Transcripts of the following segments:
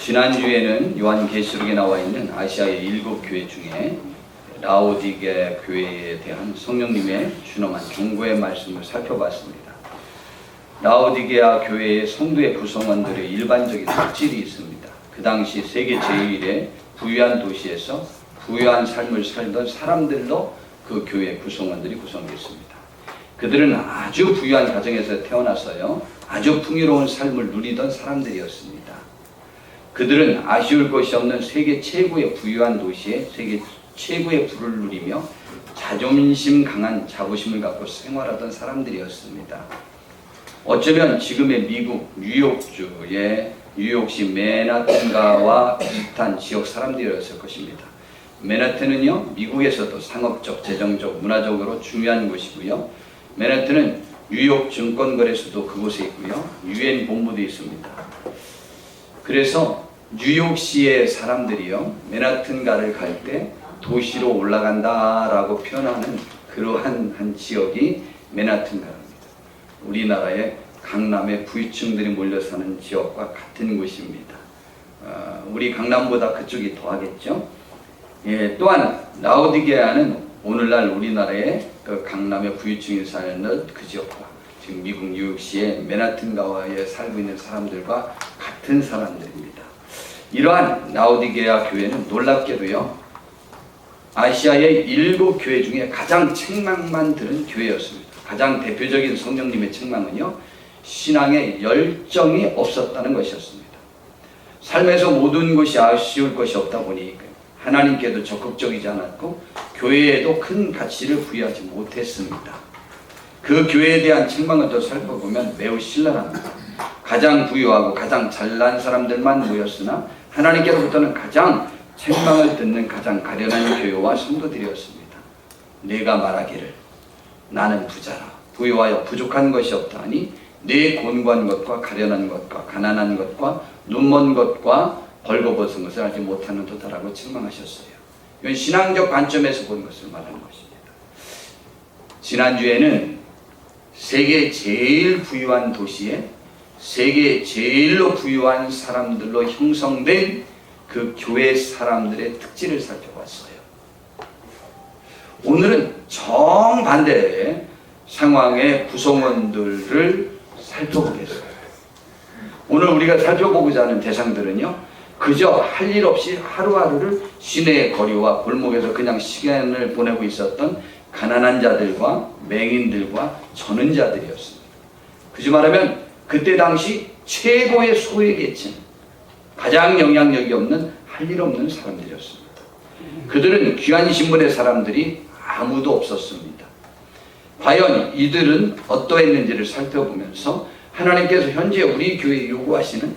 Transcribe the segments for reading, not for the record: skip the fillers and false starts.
지난주에는 요한계시록에 나와 있는 아시아의 7교회 중에 라오디게 교회에 대한 성령님의 준엄한 경고의 말씀을 살펴봤습니다. 라오디게아 교회의 성도의 구성원들의 일반적인 특질이 있습니다. 그 당시 세계 제1의 부유한 도시에서 부유한 삶을 살던 사람들로 그 교회 구성원들이 구성됐습니다. 그들은 아주 부유한 가정에서 태어나서요, 아주 풍요로운 삶을 누리던 사람들이었습니다. 그들은 아쉬울 것이 없는 세계 최고의 부유한 도시에 세계 최고의 부를 누리며 자존심 강한 자부심을 갖고 생활하던 사람들이었습니다. 어쩌면 지금의 미국 뉴욕주의 뉴욕시 맨하튼가와 비슷한 지역 사람들이었을 것입니다. 맨하튼은요, 미국에서도 상업적, 재정적, 문화적으로 중요한 곳이고요. 맨하튼은 뉴욕 증권거래소도 그곳에 있고요. 유엔 본부도 있습니다. 그래서 뉴욕시의 사람들이요, 맨하튼가를 갈 때 도시로 올라간다라고 표현하는 그러한 한 지역이 맨하튼가입니다. 우리나라의 강남의 부유층들이 몰려 사는 지역과 같은 곳입니다. 우리 강남보다 그쪽이 더하겠죠. 예, 또한 라오디게아는 오늘날 우리나라의 그 강남의 부유층이 사는 그 지역과 지금 미국 뉴욕시의 맨하튼가에 살고 있는 사람들과 같은 사람들입니다. 이러한 라오디게아 교회는 놀랍게도요, 아시아의 7교회 중에 가장 책망만 들은 교회였습니다. 가장 대표적인 성령님의 책망은요, 신앙에 열정이 없었다는 것이었습니다. 삶에서 모든 것이 아쉬울 것이 없다 보니 하나님께도 적극적이지 않았고 교회에도 큰 가치를 부여하지 못했습니다. 그 교회에 대한 책망을 또 살펴보면 매우 신랄합니다. 가장 부유하고 가장 잘난 사람들만 모였으나 하나님께로부터는 가장 책망을 듣는 가장 가련한 교회와 성도들이었습니다. 내가 말하기를 나는 부자라 부유하여 부족한 것이 없다 하니 내 곤고한 것과 가련한 것과 가난한 것과 눈먼 것과 벌거벗은 것을 알지 못하는 도다라고 책망하셨어요. 이건 신앙적 관점에서 본 것을 말하는 것입니다. 지난주에는 세계 제일 부유한 도시에 세계 제일로 부유한 사람들로 형성된 그 교회 사람들의 특질을 살펴봤어요. 오늘은 정반대의 상황의 구성원들을 살펴보겠습니다. 오늘 우리가 살펴보고자 하는 대상들은요, 그저 할 일 없이 하루하루를 시내의 거리와 골목에서 그냥 시간을 보내고 있었던 가난한 자들과 맹인들과 전은자들이었습니다. 그저 말하면 그때 당시 최고의 소외계층, 가장 영향력이 없는 할 일 없는 사람들이었습니다. 그들은 귀한 신분의 사람들이 아무도 없었습니다. 과연 이들은 어떠했는지를 살펴보면서 하나님께서 현재 우리 교회에 요구하시는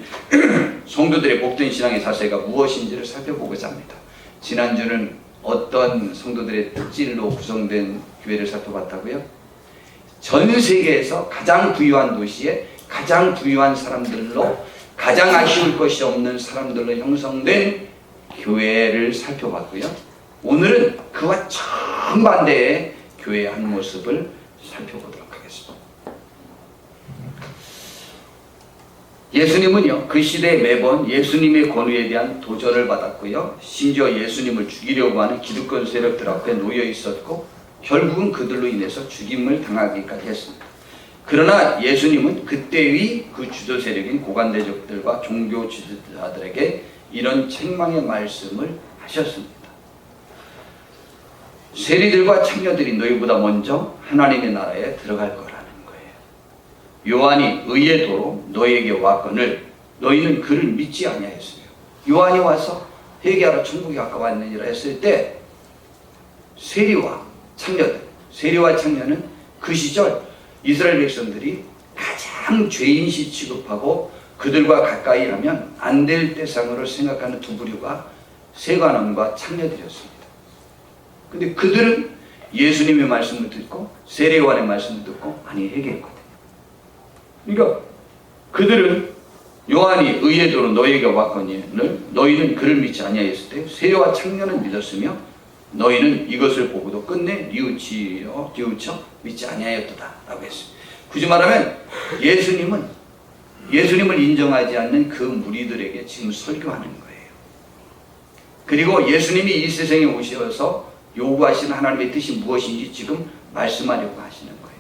성도들의 복된 신앙의 자세가 무엇인지를 살펴보고자 합니다. 지난주는 어떤 성도들의 특질로 구성된 교회를 살펴봤다고요? 전 세계에서 가장 부유한 도시에 가장 부유한 사람들로 가장 아쉬울 것이 없는 사람들로 형성된 교회를 살펴봤고요. 오늘은 그와 정반대의 교회의 한 모습을 살펴보도록 하겠습니다. 예수님은요, 그 시대에 매번 예수님의 권위에 대한 도전을 받았고요. 심지어 예수님을 죽이려고 하는 기득권 세력들 앞에 놓여 있었고 결국은 그들로 인해서 죽임을 당하기까지 했습니다. 그러나 예수님은 그때의 그 주도 세력인 고관대적들과 종교 지도자들에게 이런 책망의 말씀을 하셨습니다. 세리들과 창녀들이 너희보다 먼저 하나님의 나라에 들어갈 거라는 거예요. 요한이 의의 도로 너희에게 왔거늘 너희는 그를 믿지 아니하였으며, 요한이 와서 회개하라 천국이 가까웠느니라 했을 때 세리와 창녀는 그 시절 이스라엘 백성들이 가장 죄인시 취급하고 그들과 가까이 하면 안 될 대상으로 생각하는 두 부류가 세관원과 창녀들이었습니다. 근데 그들은 예수님의 말씀을 듣고 세례요한의 말씀을 듣고 많이 회개했거든요. 그러니까 그들은 요한이 의의 도로 너희에게 왔거니를 너희는 그를 믿지 아니하였을 때 세리와 창녀는 믿었으며 너희는 이것을 보고도 끝내 뉘우쳐 믿지 아니하였도다 라고 했습니다. 굳이 말하면 예수님은 예수님을 인정하지 않는 그 무리들에게 지금 설교하는 거예요. 그리고 예수님이 이 세상에 오셔서 요구하시는 하나님의 뜻이 무엇인지 지금 말씀하려고 하시는 거예요.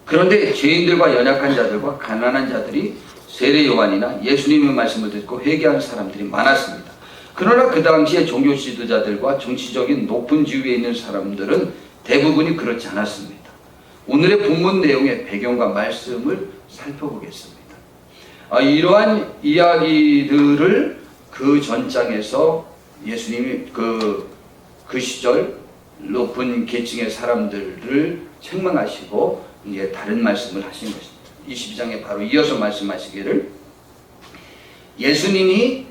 그런데 죄인들과 연약한 자들과 가난한 자들이 세례 요한이나 예수님의 말씀을 듣고 회개하는 사람들이 많았습니다. 그러나 그 당시에 종교 지도자들과 정치적인 높은 지위에 있는 사람들은 대부분이 그렇지 않았습니다. 오늘의 본문 내용의 배경과 말씀을 살펴보겠습니다. 이러한 이야기들을 그 전장에서 예수님이 그 시절 높은 계층의 사람들을 책망하시고 이제 다른 말씀을 하신 것입니다. 22장에 바로 이어서 말씀하시기를 예수님이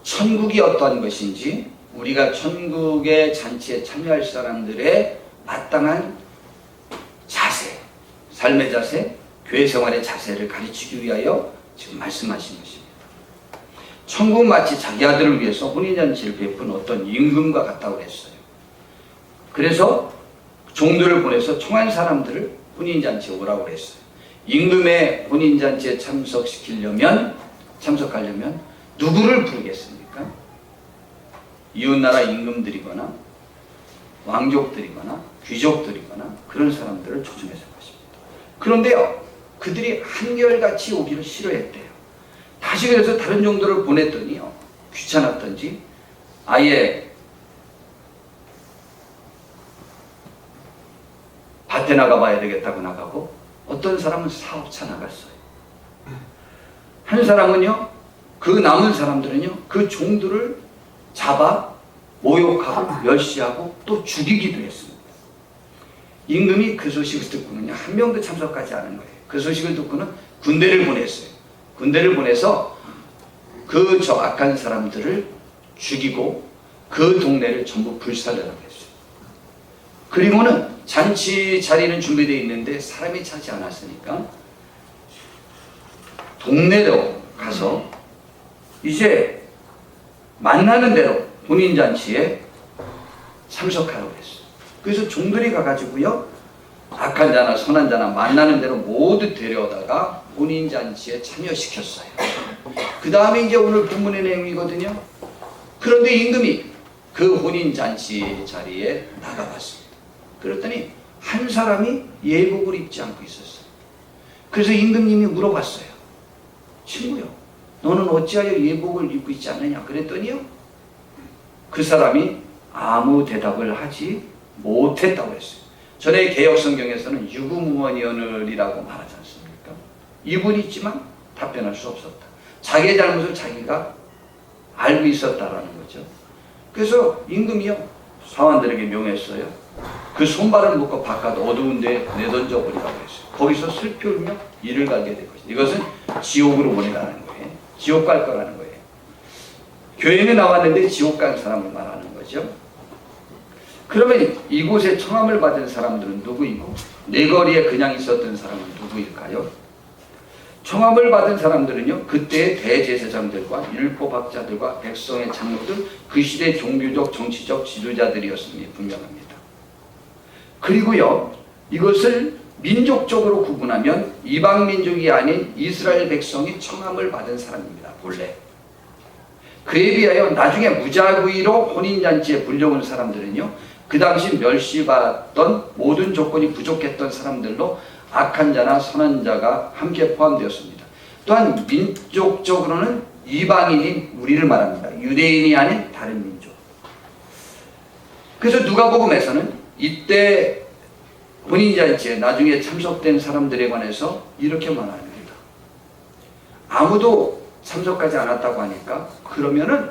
천국이 어떠한 것인지 우리가 천국의 잔치에 참여할 사람들의 마땅한 자세, 삶의 자세, 교회 생활의 자세를 가르치기 위하여 지금 말씀하신 것입니다. 천국은 마치 자기 아들을 위해서 혼인잔치를 베푼 어떤 임금과 같다고 했어요. 그래서 종들을 보내서 청한 사람들을 혼인잔치에 오라고 했어요. 임금의 혼인잔치에 참석하려면 누구를 부르겠습니까? 이웃나라 임금들이거나 왕족들이거나 귀족들이거나 그런 사람들을 초청해서 것입니다. 그런데요, 그들이 한결같이 오기를 싫어했대요. 다시 그래서 다른 종들을 보냈더니요, 귀찮았던지 아예 밭에 나가봐야 되겠다고 나가고, 어떤 사람은 사업차 나갔어요. 한 사람은요, 그 남은 사람들은요, 그 종들을 잡아 모욕하고 멸시하고 또 죽이기도 했습니다. 임금이 그 소식을 듣고는요, 한 명도 참석하지 않은 거예요. 그 소식을 듣고는 군대를 보냈어요. 군대를 보내서 그 저 악한 사람들을 죽이고 그 동네를 전부 불살라라고 했어요. 그리고는 잔치 자리는 준비되어 있는데 사람이 차지 않았으니까 동네로 가서 이제 만나는 대로 혼인잔치에 참석하라고 했어요. 그래서 종들이 가가지고요, 악한 자나 선한 자나 만나는 대로 모두 데려다가 혼인잔치에 참여시켰어요. 그 다음에 이제 오늘 본문의 내용이거든요. 그런데 임금이 그 혼인잔치 자리에 나가봤습니다. 그랬더니 한 사람이 예복을 입지 않고 있었어요. 그래서 임금님이 물어봤어요. 친구요, 너는 어찌하여 예복을 입고 있지 않느냐? 그랬더니요, 그 사람이 아무 대답을 하지 못했다고 했어요. 전에 개혁성경에서는 유구무원이언을이라고 말하지 않습니까? 입은 있지만 답변할 수 없었다. 자기의 잘못을 자기가 알고 있었다라는 거죠. 그래서 임금이요, 사원들에게 명했어요. 그 손발을 묶어 바깥 어두운 데에 내던져 버리라고 했어요. 거기서 슬피 울며 이를 가게 될 것이다. 이것은 지옥으로 보내라는 거예요. 지옥 갈 거라는 거예요. 교회에 나왔는데 지옥 간 사람을 말하는 거죠. 그러면 이곳에 청함을 받은 사람들은 누구이고 내 거리에 그냥 있었던 사람은 누구일까요? 청함을 받은 사람들은요, 그때의 대제사장들과 율법학자들과 백성의 장로들, 그 시대 종교적 정치적 지도자들이었음이 분명합니다. 그리고요, 이것을 민족적으로 구분하면 이방 민족이 아닌 이스라엘 백성이 청함을 받은 사람입니다. 본래. 그에 비하여 나중에 무작위로 혼인잔치에 불려온 사람들은요, 그 당시 멸시받던 모든 조건이 부족했던 사람들로 악한 자나 선한 자가 함께 포함되었습니다. 또한 민족적으로는 이방인인 우리를 말합니다. 유대인이 아닌 다른 민족. 그래서 누가복음에서는 이때 혼인잔치에 나중에 참석된 사람들에 관해서 이렇게 말합니다. 아무도 참석하지 않았다고 하니까 그러면은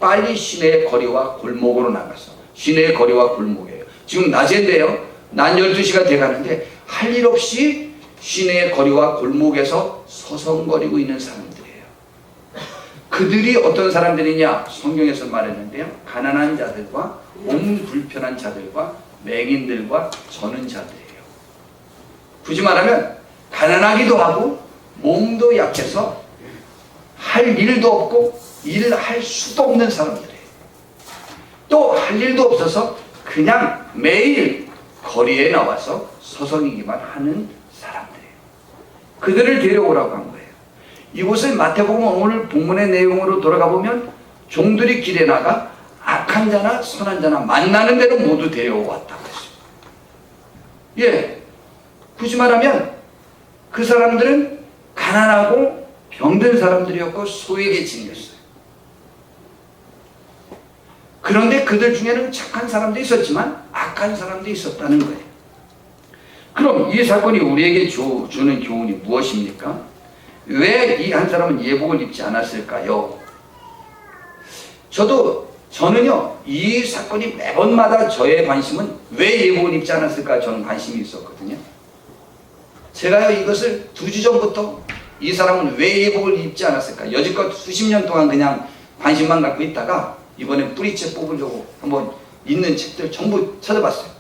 빨리 시내의 거리와 골목으로 나가서, 시내의 거리와 골목이에요. 지금 낮인데요, 낮 12시가 돼가는데 할 일 없이 시내의 거리와 골목에서 서성거리고 있는 사람들이에요. 그들이 어떤 사람들이냐? 성경에서 말했는데요, 가난한 자들과 몸 불편한 자들과 맹인들과 저는 자들이에요. 굳이 말하면 가난하기도 하고 몸도 약해서 할 일도 없고 일을 할 수도 없는 사람들이에요. 또 할 일도 없어서 그냥 매일 거리에 나와서 서성이기만 하는 사람들이에요. 그들을 데려오라고 한 거예요. 이곳을 마태복음 오늘 본문의 내용으로 돌아가 보면 종들이 길에 나가 악한 자나 선한 자나 만나는 대로 모두 데려왔다고 했습니다. 예, 굳이 말하면 그 사람들은 가난하고 병든 사람들이었고 소외계층이었어요. 그런데 그들 중에는 착한 사람도 있었지만 악한 사람도 있었다는 거예요. 그럼 이 사건이 우리에게 주는 교훈이 무엇입니까? 왜 이 한 사람은 예복을 입지 않았을까요? 저는요, 이 사건이 매번마다 저의 관심은 왜 예복을 입지 않았을까 저는 관심이 있었거든요. 제가요, 이것을 2주 전부터 이 사람은 왜 예복을 입지 않았을까? 여지껏 수십 년 동안 그냥 관심만 갖고 있다가 이번에 뿌리채 뽑으려고 한번 있는 책들 전부 찾아봤어요.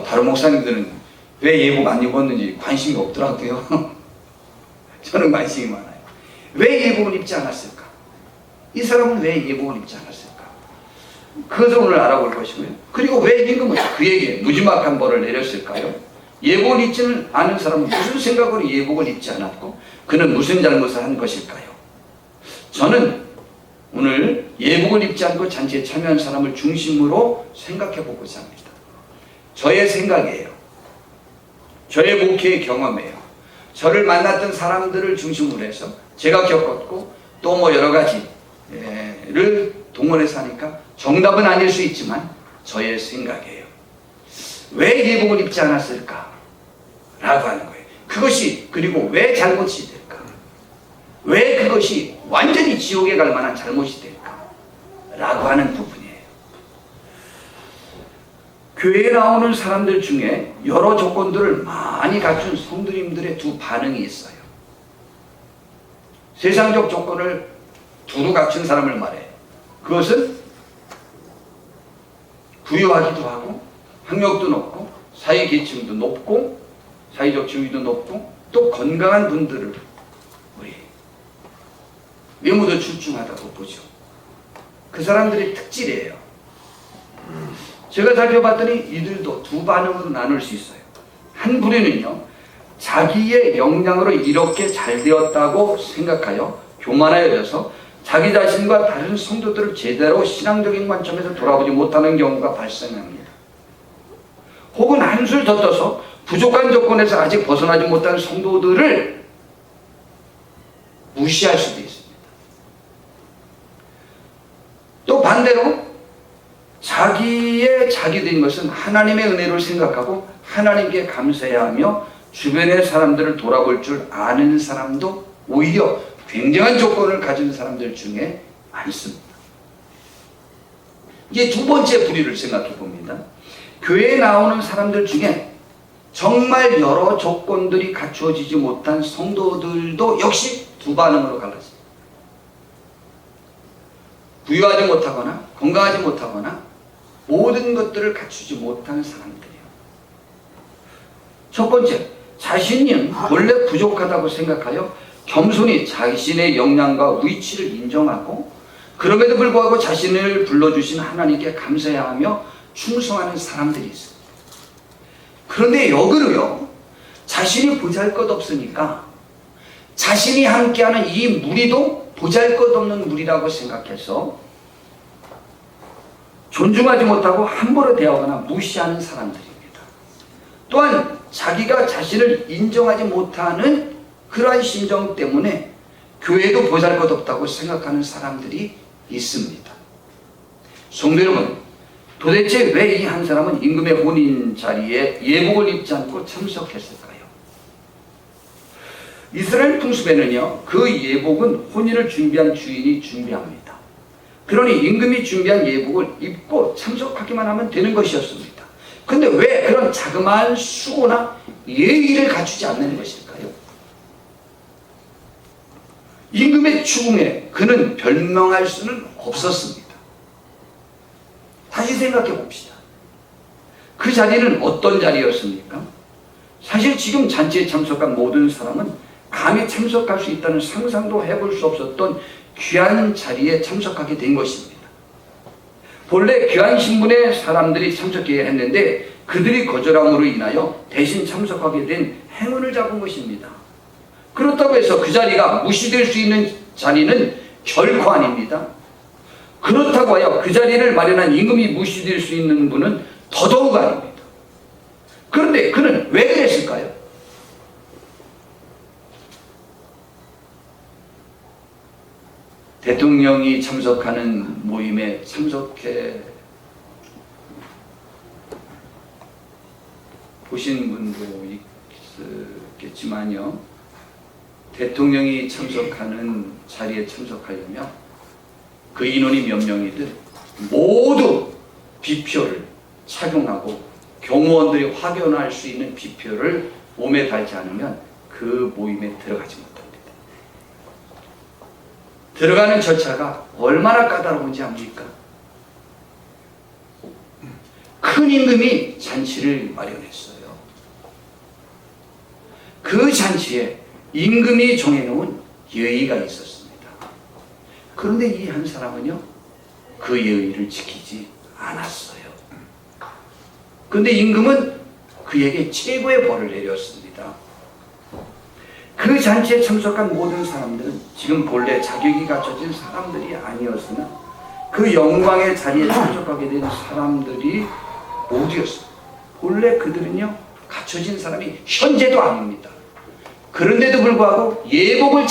다른 목사님들은 왜 예복 안 입었는지 관심이 없더라고요. 저는 관심이 많아요. 왜 예복을 입지 않았을까? 이 사람은 왜 예복을 입지 않았을까? 그것을 오늘 알아볼 것이고요. 그리고 왜 임금은 그에게 무지막한 벌을 내렸을까요? 예복을 입지는 않은 사람은 무슨 생각으로 예복을 입지 않았고 그는 무슨 잘못을 한 것일까요? 저는 오늘 예복을 입지 않고 잔치에 참여한 사람을 중심으로 생각해 보고자 합니다. 저의 생각이에요. 저의 목회의 경험이에요. 저를 만났던 사람들을 중심으로 해서 제가 겪었고 또 뭐 여러 가지를 동원해서 하니까 정답은 아닐 수 있지만 저의 생각이에요. 왜 예복을 입지 않았을까? 라고 하는 거예요. 그것이 그리고 왜 잘못이 될까? 왜 그것이 완전히 지옥에 갈 만한 잘못이 될까? 라고 하는 부분이에요. 교회에 나오는 사람들 중에 여러 조건들을 많이 갖춘 성도님들의 두 반응이 있어요. 세상적 조건을 두루 갖춘 사람을 말해요. 그것은 부유하기도 하고 학력도 높고 사회계층도 높고 사회적 지위도 높고 또 건강한 분들을 우리 외모도 출중하다고 보죠. 그 사람들의 특질이에요. 제가 살펴봤더니 이들도 두 반응으로 나눌 수 있어요. 한 부류는요, 자기의 역량으로 이렇게 잘 되었다고 생각하여 교만하여 져서 자기 자신과 다른 성도들을 제대로 신앙적인 관점에서 돌아보지 못하는 경우가 발생합니다. 혹은 한술 더 떠서 부족한 조건에서 아직 벗어나지 못한 성도들을 무시할 수도 있습니다. 또 반대로 자기의 자기된 것은 하나님의 은혜를 생각하고 하나님께 감사해야 하며 주변의 사람들을 돌아볼 줄 아는 사람도 오히려 굉장한 조건을 가진 사람들 중에 많습니다. 이제 두 번째 부류를 생각해 봅니다. 교회에 나오는 사람들 중에 정말 여러 조건들이 갖추어지지 못한 성도들도 역시 두 반응으로 갈라집니다. 부유하지 못하거나 건강하지 못하거나 모든 것들을 갖추지 못한 사람들이에요. 첫 번째, 자신은 원래 부족하다고 생각하여 겸손히 자신의 역량과 위치를 인정하고 그럼에도 불구하고 자신을 불러주신 하나님께 감사해야 하며 충성하는 사람들이 있습니다. 그런데 역으로요, 자신이 보잘것없으니까 자신이 함께하는 이 무리도 보잘것없는 무리라고 생각해서 존중하지 못하고 함부로 대하거나 무시하는 사람들입니다. 또한 자기가 자신을 인정하지 못하는 그러한 심정 때문에 교회도 보잘것없다고 생각하는 사람들이 있습니다. 성도 여러분, 도대체 왜 이 한 사람은 임금의 혼인 자리에 예복을 입지 않고 참석했을까요? 이스라엘 풍습에는요, 그 예복은 혼인을 준비한 주인이 준비합니다. 그러니 임금이 준비한 예복을 입고 참석하기만 하면 되는 것이었습니다. 그런데 왜 그런 자그마한 수고나 예의를 갖추지 않는 것일까요? 임금의 추궁에 그는 별명할 수는 없었습니다. 다시 생각해 봅시다. 그 자리는 어떤 자리였습니까? 사실 지금 잔치에 참석한 모든 사람은 감히 참석할 수 있다는 상상도 해볼 수 없었던 귀한 자리에 참석하게 된 것입니다. 본래 귀한 신분의 사람들이 참석해야 했는데 그들이 거절함으로 인하여 대신 참석하게 된 행운을 잡은 것입니다. 그렇다고 해서 그 자리가 무시될 수 있는 자리는 결코 아닙니다. 그렇다고 하여 그 자리를 마련한 임금이 무시될 수 있는 분은 더더욱 아닙니다. 그런데 그는 왜 그랬을까요? 대통령이 참석하는 모임에 참석해 보신 분도 있겠지만요, 대통령이 참석하는 자리에 참석하려면 그 인원이 몇 명이든 모두 비표를 착용하고 경호원들이 확인할 수 있는 비표를 몸에 달지 않으면 그 모임에 들어가지 못합니다. 들어가는 절차가 얼마나 까다로운지 압니까? 큰 임금이 잔치를 마련했어요. 그 잔치에 임금이 정해놓은 예의가 있었습니다. 그런데 이 한 사람은요, 그 예의를 지키지 않았어요. 그런데 임금은 그에게 최고의 벌을 내렸습니다. 그 잔치에 참석한 모든 사람들은 지금 본래 자격이 갖춰진 사람들이 아니었으나 그 영광의 자리에 참석하게 된 사람들이 모두였습니다. 본래 그들은요, 갖춰진 사람이 현재도 아닙니다. 그런데도 불구하고 예복을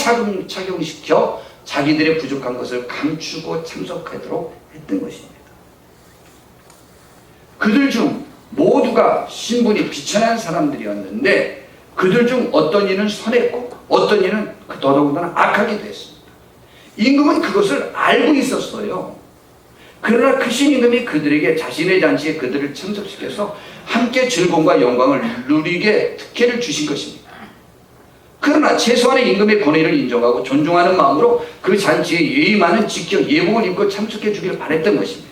착용시켜 자기들의 부족한 것을 감추고 참석하도록 했던 것입니다. 그들 중 모두가 신분이 비천한 사람들이었는데 그들 중 어떤 이는 선했고 어떤 이는 더더군다나 악하기도 했습니다. 임금은 그것을 알고 있었어요. 그러나 그 신임금이 그들에게 자신의 잔치에 그들을 참석시켜서 함께 즐거움과 영광을 누리게 특혜를 주신 것입니다. 그러나 최소한의 임금의 권위를 인정하고 존중하는 마음으로 그 잔치에 예의만은 지켜 예복을 입고 참석해 주기를 바랬던 것입니다.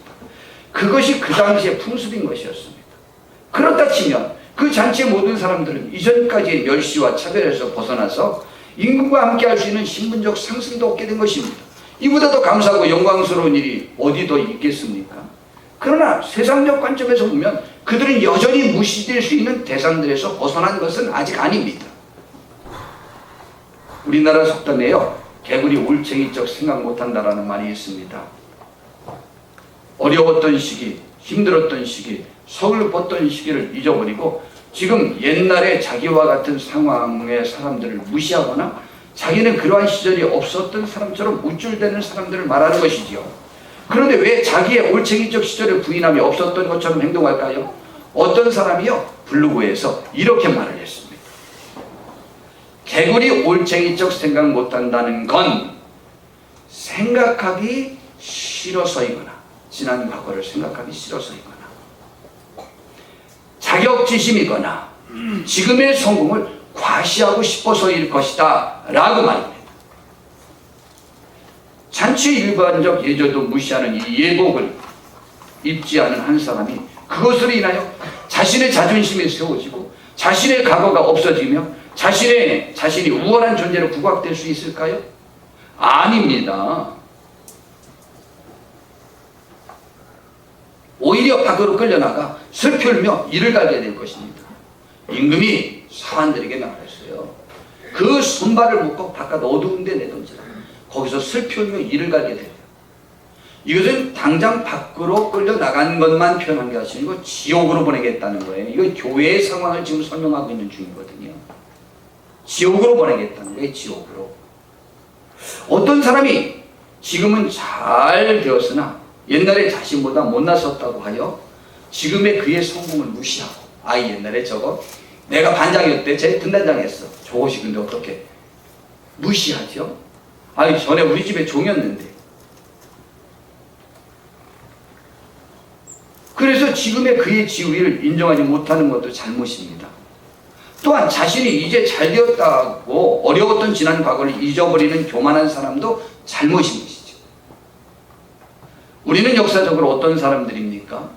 그것이 그 당시의 풍습인 것이었습니다. 그렇다 치면 그 잔치의 모든 사람들은 이전까지의 멸시와 차별에서 벗어나서 임금과 함께 할 수 있는 신분적 상승도 얻게 된 것입니다. 이보다 더 감사하고 영광스러운 일이 어디 더 있겠습니까? 그러나 세상적 관점에서 보면 그들은 여전히 무시될 수 있는 대상들에서 벗어난 것은 아직 아닙니다. 우리나라 속담에요, 개구리 올챙이적 생각 못한다라는 말이 있습니다. 어려웠던 시기, 힘들었던 시기, 서글펐던 시기를 잊어버리고 지금 옛날에 자기와 같은 상황의 사람들을 무시하거나 자기는 그러한 시절이 없었던 사람처럼 우쭐대는 사람들을 말하는 것이지요. 그런데 왜 자기의 올챙이적 시절을 부인하며 없었던 것처럼 행동할까요? 어떤 사람이요, 블로그에서 이렇게 말을 했습니다. 개구리 올챙이적 생각 못한다는 건 생각하기 싫어서이거나 지난 과거를 생각하기 싫어서이거나 자격지심이거나 지금의 성공을 과시하고 싶어서일 것이다 라고 말입니다. 잔치 일반적 예절도 무시하는 이 예복을 입지 않은 한 사람이 그것으로 인하여 자신의 자존심이 세워지고 자신의 과거가 없어지며 자신이 우월한 존재로 부각될 수 있을까요? 아닙니다. 오히려 밖으로 끌려나가 슬피울며 이를 갈게 될 것입니다. 임금이 사람들에게 말했어요. 그 손발을 묶고 바깥 어두운 데 내던지라. 거기서 슬피울며 이를 갈게 됩니다. 이것은 당장 밖으로 끌려나간 것만 표현한 게 아니고 지옥으로 보내겠다는 거예요. 이건 교회의 상황을 지금 설명하고 있는 중이거든요. 지옥으로 보내겠다는 거예요. 지옥으로. 어떤 사람이 지금은 잘 되었으나 옛날에 자신보다 못났었다고 하여 지금의 그의 성공을 무시하고 옛날에 저거 내가 반장이었대 쟤 분단장했어 저것이 근데 어떻게 무시하죠? 전에 우리 집에 종이었는데. 그래서 지금의 그의 지위를 인정하지 못하는 것도 잘못입니다. 또한 자신이 이제 잘 되었다고 어려웠던 지난 과거를 잊어버리는 교만한 사람도 잘못인 것이죠. 우리는 역사적으로 어떤 사람들입니까?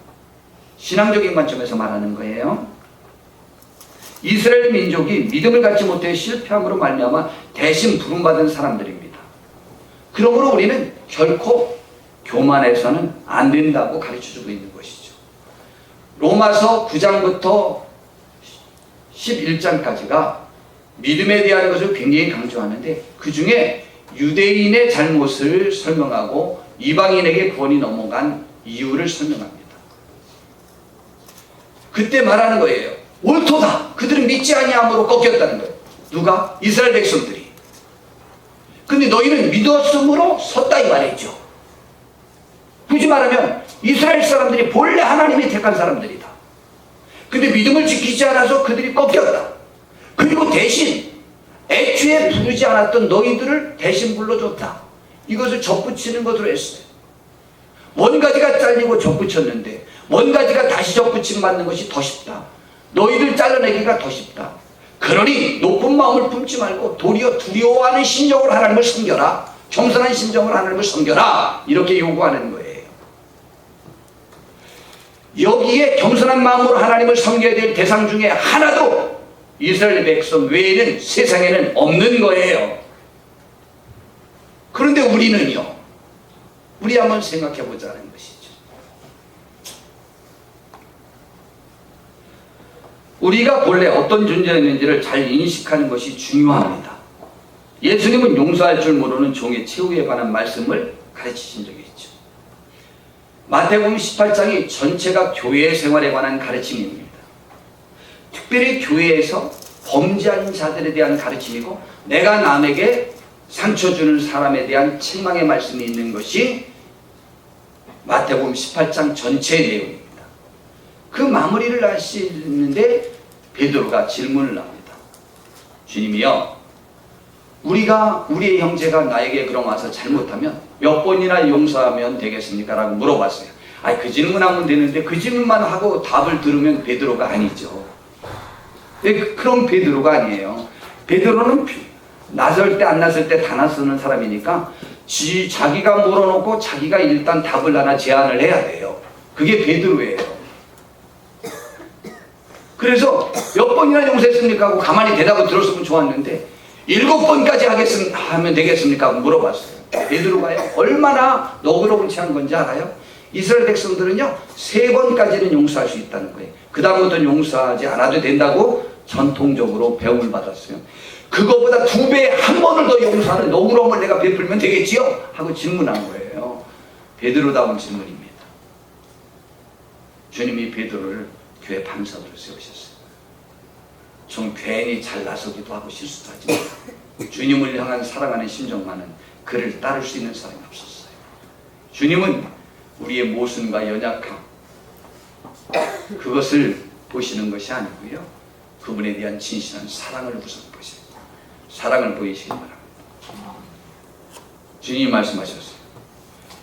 신앙적인 관점에서 말하는 거예요. 이스라엘 민족이 믿음을 갖지 못해 실패함으로 말미암아 대신 부름받은 사람들입니다. 그러므로 우리는 결코 교만해서는 안 된다고 가르쳐주고 있는 것이죠. 로마서 9장부터 11장까지가 믿음에 대한 것을 굉장히 강조하는데 그 중에 유대인의 잘못을 설명하고 이방인에게 구원이 넘어간 이유를 설명합니다. 그때 말하는 거예요. 옳도다. 그들은 믿지 아니함으로 꺾였다는 거예요. 누가? 이스라엘 백성들이. 근데 너희는 믿었으므로 섰다 이 말이죠. 굳이 말하면 이스라엘 사람들이 본래 하나님이 택한 사람들이다. 근데 믿음을 지키지 않아서 그들이 꺾였다. 그리고 대신 애초에 부르지 않았던 너희들을 대신 불러줬다. 이것을 접붙이는 것으로 했어요. 먼 가지가 잘리고 접붙였는데 먼 가지가 다시 접붙임 받는 것이 더 쉽다. 너희들 잘라내기가 더 쉽다. 그러니 높은 마음을 품지 말고 도리어 두려워하는 심정으로 하나님을 섬겨라. 겸손한 심정으로 하나님을 섬겨라. 이렇게 요구하는 거예요. 여기에 겸손한 마음으로 하나님을 섬겨야 될 대상 중에 하나도 이스라엘 백성 외에는 세상에는 없는 거예요. 그런데 우리는요, 우리 한번 생각해 보자는 것이죠. 우리가 본래 어떤 존재였는지를 잘 인식하는 것이 중요합니다. 예수님은 용서할 줄 모르는 종의 최후에 관한 말씀을 가르치신 적이 있죠. 마태복음 18장이 전체가 교회 생활에 관한 가르침입니다. 특별히 교회에서 범죄한 자들에 대한 가르침이고 내가 남에게 상처 주는 사람에 대한 책망의 말씀이 있는 것이 마태복음 18장 전체의 내용입니다. 그 마무리를 하시는데 베드로가 질문을 합니다. 주님이요, 우리의 형제가 나에게 그럼 와서 잘못하면 몇 번이나 용서하면 되겠습니까? 라고 물어봤어요. 그 질문하면 되는데 그 질문만 하고 답을 들으면 베드로가 아니죠. 그럼 베드로가 아니에요. 베드로는 나설 때 안 나설 때 다 나서는 사람이니까 자기가 물어놓고 자기가 일단 답을 하나 제안을 해야 돼요. 그게 베드로예요. 그래서 몇 번이나 용서했습니까? 하고 가만히 대답을 들었으면 좋았는데 7번까지 하면 되겠습니까? 하고 물어봤어요. 베드로가요, 얼마나 너그러운 체한 건지 알아요? 이스라엘 백성들은요 3번까지는 용서할 수 있다는 거예요. 그 다음부터는 용서하지 않아도 된다고 전통적으로 배움을 받았어요. 그거보다 2배, 한 번을 더 용서하는 너그러움을 내가 베풀면 되겠지요? 하고 질문한 거예요. 베드로다운 질문입니다. 주님이 베드로를 교회 방석으로 세우셨어요. 좀 괜히 잘나서기도 하고 실수도 하지만 주님을 향한 사랑하는 심정만은 그를 따를 수 있는 사람이 없었어요. 주님은 우리의 모순과 연약함, 그것을 보시는 것이 아니고요, 그분에 대한 진실한 사랑을 우선 보시는, 사랑을 보이시기 바랍니다. 주님이 말씀하셨어요.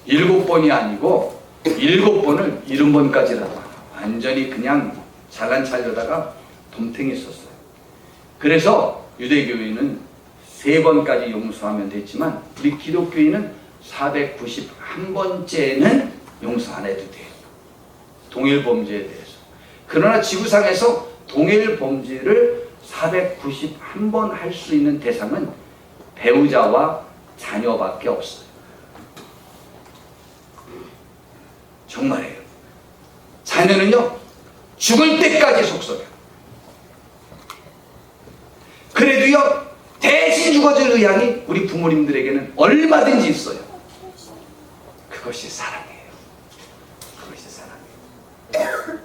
7번이 아니고 7번을 70번까지라도 완전히 그냥 잘난 찰려다가 덤탱이 썼어요. 그래서 유대교인은 3번까지 용서하면 됐지만 우리 기독교인은 491번째는 용서 안 해도 돼요. 동일 범죄에 대해서. 그러나 지구상에서 동일 범죄를 491번 할 수 있는 대상은 배우자와 자녀밖에 없어요. 정말이에요. 자녀는요 죽을 때까지 속썩여요. 그래도요 대신 죽어줄 의향이 우리 부모님들에게는 얼마든지 있어요. 그것이 사랑이에요. 그것이 사랑이에요.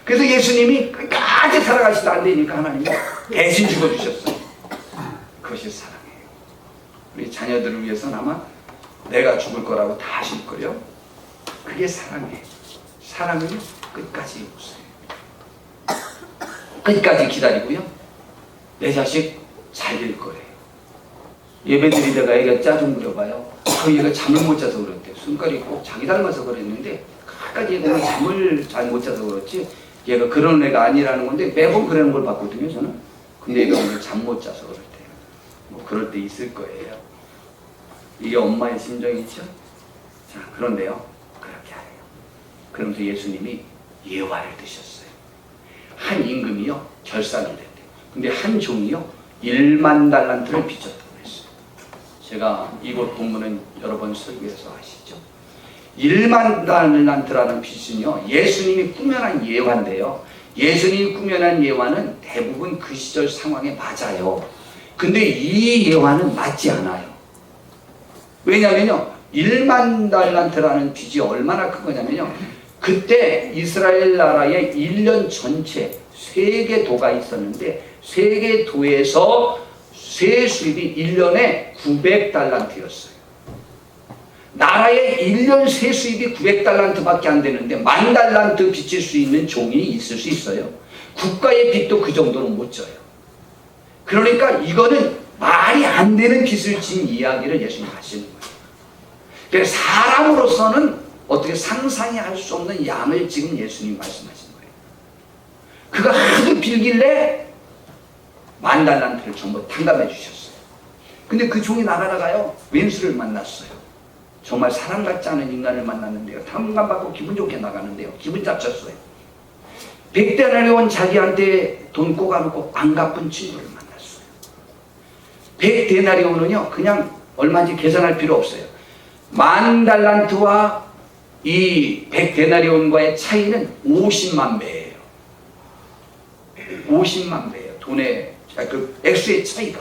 그래서 예수님이 끝까지 살아가시도 안 되니까 하나님이 대신 죽어주셨어요. 그것이 사랑이에요. 우리 자녀들을 위해서는 아마 내가 죽을 거라고 다 하실 거요. 그게 사랑이에요. 사랑은 끝까지 보세요. 끝까지 기다리고요. 내 자식 잘 될 거예요. 예배드리다가 애가 짜증 부려봐요. 그 얘가 잠을 못 자서 그랬대요. 손가락이 꼭 자기 닮아서 그랬는데 끝까지 얘가 잠을 잘 못 자서 그렇지 얘가 그런 애가 아니라는 건데 매번 그러는 걸 봤거든요 저는. 근데 얘가 오늘 잠 못 자서 그랬대요. 뭐 그럴 때 있을 거예요. 이게 엄마의 심정이죠. 자, 그런데요 그렇게 하래요. 그러면서 예수님이 예화를 드셨어요. 한 임금이요 결산을 했대요. 근데 한 종이요 1만 달란트를 빚졌다고 했어요. 제가 이곳 본문은 여러 번 설교해서 아시죠? 1만 달란트라는 빚은요 예수님이 꾸며낸 예화인데요 예수님이 꾸며낸 예화는 대부분 그 시절 상황에 맞아요. 근데 이 예화는 맞지 않아요. 왜냐면요, 1만 달란트라는 빚이 얼마나 큰 거냐면요, 그때 이스라엘 나라의 1년 전체 세계도가 있었는데 세계도에서 세수입이 1년에 900달란트였어요. 나라의 1년 세수입이 900달란트밖에 안 되는데 10,000달란트 빚질 수 있는 종이 있을 수 있어요. 국가의 빚도 그 정도는 못 져요. 그러니까 이거는 말이 안 되는 빚을 진 이야기를 예수님 하시는 거예요. 그래서 사람으로서는 어떻게 상상이 할 수 없는 양을 지금 예수님 말씀하신 거예요. 그가 하도 빌길래 10,000달란트를 전부 탕감해 주셨어요. 근데 그 종이 나가다가요, 왼수를 만났어요. 정말 사람 같지 않은 인간을 만났는데요, 탕감받고 기분 좋게 나가는데요, 기분 잡쳤어요. 100데나리온 자기한테 돈 꼬가놓고 안 갚은 친구를 만났어요. 100데나리온은요 그냥 얼마인지 계산할 필요 없어요. 10,000달란트와 이 100데나리온과의 차이는 50만 배예요. 50만 배예요. 돈의 그 액수의 차이가.